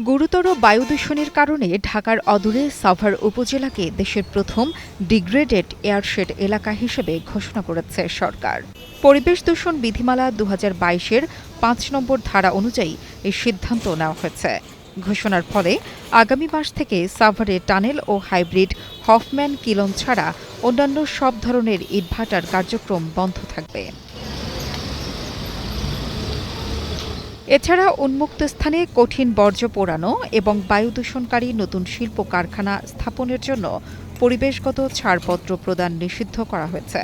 গুরুতর বায়ু দূষণের কারণে ঢাকার অদূরে সাভার উপজেলাকে দেশের প্রথম ডিগ্রেডেড এয়ারশেড এলাকা হিসেবে ঘোষণা করেছে সরকার। পরিবেশ দূষণ বিধিমালা ২০২২-এর ৫ নম্বর ধারা অনুযায়ী এই সিদ্ধান্ত নেওয়া হয়েছে। ঘোষণার ফলে আগামী মাস থেকে সাভারে টানেল ও হাইব্রিড হফম্যান কিলন ছাড়া অন্যান্য সব ধরনের ইটভাটার কার্যক্রম বন্ধ থাকবে। এছাড়া উন্মুক্ত স্থানে কঠিন বর্জ্য পোড়ানো এবং বায়ু দূষণকারী নতুন শিল্প কারখানা স্থাপনের জন্য পরিবেশগত ছাড়পত্র প্রদান নিষিদ্ধ করা হয়েছে।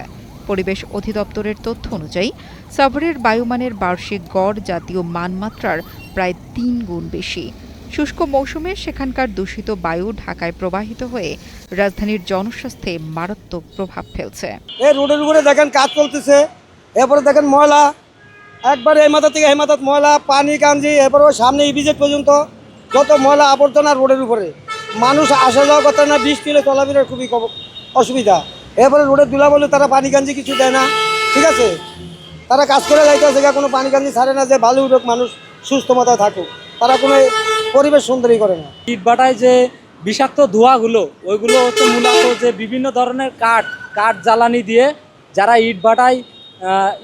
পরিবেশ অধিদপ্তরের তথ্য অনুযায়ী সাভারের বায়ুমানের বার্ষিক গড় জাতীয় মানমাত্রার প্রায় ৩ গুণ বেশি। শুষ্ক মৌসুমে সেখানকার দূষিত বায়ু ঢাকায় প্রবাহিত হয়ে রাজধানীর জনস্বাস্থ্যে মারাত্মক প্রভাব ফেলছে। রোডের উপরে দেখেন কাজ চলতেছে, এরপরে দেখেন ময়লা একবার এই মাথা থেকে এই মাথা ময়লা, পানি কাঞ্জি, এরপর সামনে ইপিজেড পর্যন্ত যত ময়লা আবর্জনা রোডের উপরে। মানুষ আসা যাওয়া করতে না, বৃষ্টি হলে চলাফেরার খুবই অসুবিধা। এরপরে রোডের ধুলা বলে তারা পানি কাঞ্জি কিছু দেয় না, ঠিক আছে, তারা কাজ করে যাইতে আছে, কোনো পানি কাঞ্জি ছাড়ে না যে ভালো উঠুক, মানুষ সুস্থ মাথায় থাকুক, তারা কোনো পরিবেশ সুন্দরী করে না। ইটভাটায় যে বিষাক্ত ধোঁয়াগুলো, ওইগুলো হচ্ছে মূলত যে বিভিন্ন ধরনের কাঠ জ্বালানি দিয়ে যারা ইটভাটায়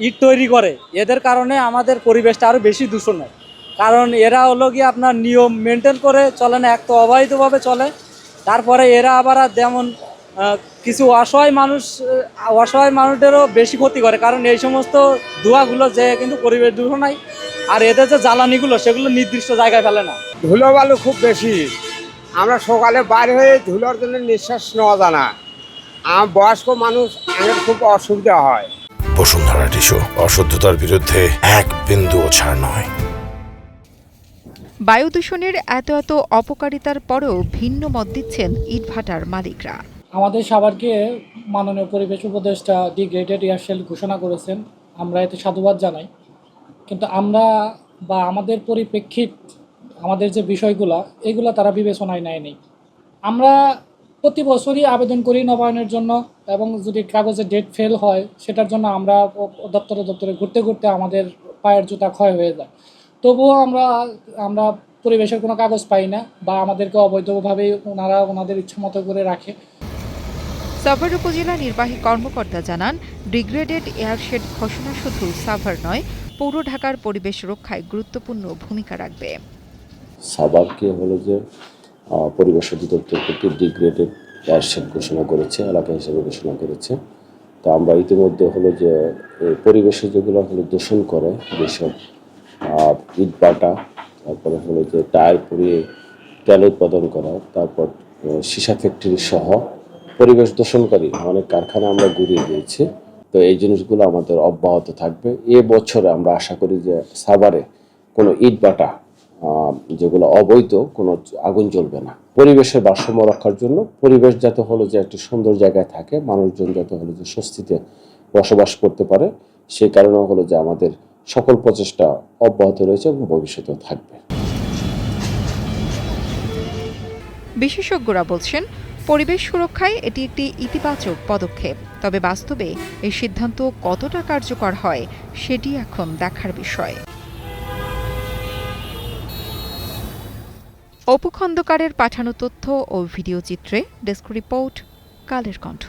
ইট তৈরি করে, এদের কারণে আমাদের পরিবেশটা আরও বেশি দূষণ হয়। কারণ এরা হলো গিয়ে আপনার নিয়ম মেনটেন করে চলে না, এক তো অবৈধভাবে চলে, তারপরে এরা আবার যেমন কিছু অসহায় মানুষদেরও বেশি ক্ষতি করে, কারণ এই সমস্ত ধোঁয়াগুলো যে কিন্তু পরিবেশ দূষণ হয়। আর এদের যে জ্বালানিগুলো সেগুলো নির্দিষ্ট জায়গায় ফেলে না। ধুলো বালু খুব বেশি, আমরা সকালে বাইরে হয়ে ধুলোর জন্য নিঃশ্বাস নেওয়া যায় না। বয়স্ক মানুষ আমাদের খুব অসুবিধা হয়। বসুন্ধরা টিস্যু, অশুদ্ধতার বিরুদ্ধে এক বিন্দুও ছাড় নয়। বায়ু দূষণের এত অপকারিতার পরেও ভিন্ন মত দিচ্ছেন ইটভাটার মালিকরা। আমাদের সাভারকে মাননীয় পরিবেশ উপদেষ্টা ডিগ্রেডেড এয়ারশেড ঘোষণা করেছেন, আমরা এতে সাধুবাদ জানাই। কিন্তু আমরা বা আমাদের পরিপ্রেক্ষিত, আমাদের যে বিষয়গুলো, এগুলো তারা বিবেচনায় নেয়নি। আমরা প্রতি বছরই আবেদন করি নবায়নের জন্য, এবং যদি কাগজে ডেট ফেল হয় সেটার জন্য আমরা দপ্তরে ঘুরতে ঘুরতে আমাদের পায়ের জুতা ক্ষয় হয়ে যায়। তবুও আমরা পরিবেশের কোনো কাগজ পাই না, বা আমাদেরকে অবৈধভাবে ওনারা ওনাদের ইচ্ছা মতো করে রাখে। সাভার উপজেলা নির্বাহী কর্মকর্তা জানান, ডিগ্রেডেড এয়ারশেড ঘোষণা শুধু সাভার নয়, পৌর ঢাকার পরিবেশ রক্ষায় গুরুত্বপূর্ণ ভূমিকা রাখবে। সাভারকে হলো যে পরিবেশ অধিদপ্তর কর্তৃক ডিগ্রেডেড এয়ারশেড ঘোষণা করেছে, এলাকা হিসেবে ঘোষণা করেছে। তো আমরা ইতিমধ্যে হলো যে পরিবেশে যেগুলো হলো দূষণ করে, যেসব ইটভাটা, তারপরে হলো যে টায়ার পুড়িয়ে তেল উৎপাদন করা, তারপর সীসা ফ্যাক্টরি সহ পরিবেশ দূষণকারী অনেক কারখানা আমরা ঘুরিয়ে দিয়েছি। তো এই জিনিসগুলো আমাদের অব্যাহত থাকবে। বছরে আমরা আশা করি যে সাভারে কোনো ইটভাটা যেগুলো অবৈধ, কোনো আগুন জ্বলবে না। পরিবেশের ভারসাম্য রক্ষার জন্য, পরিবেশ যাতে হলো যে একটি সুন্দর জায়গায় থাকে, মানুষজন যাতে হলো যে স্বস্তিতে বসবাস করতে পারে, সেই কারণে হলো যে আমাদের সকল প্রচেষ্টা অব্যাহত রয়েছে এবং ভবিষ্যতেও থাকবে। বিশেষজ্ঞরা বলছেন, পরিবেশ সুরক্ষায় এটি একটি ইতিবাচক পদক্ষেপ। তবে বাস্তবে এই সিদ্ধান্ত কতটা কার্যকর হয় সেটি এখন দেখার বিষয়। অপু খন্দকারের পাঠানো তথ্য ও ভিডিও চিত্রে ডেস্ক রিপোর্ট, কালের কণ্ঠ।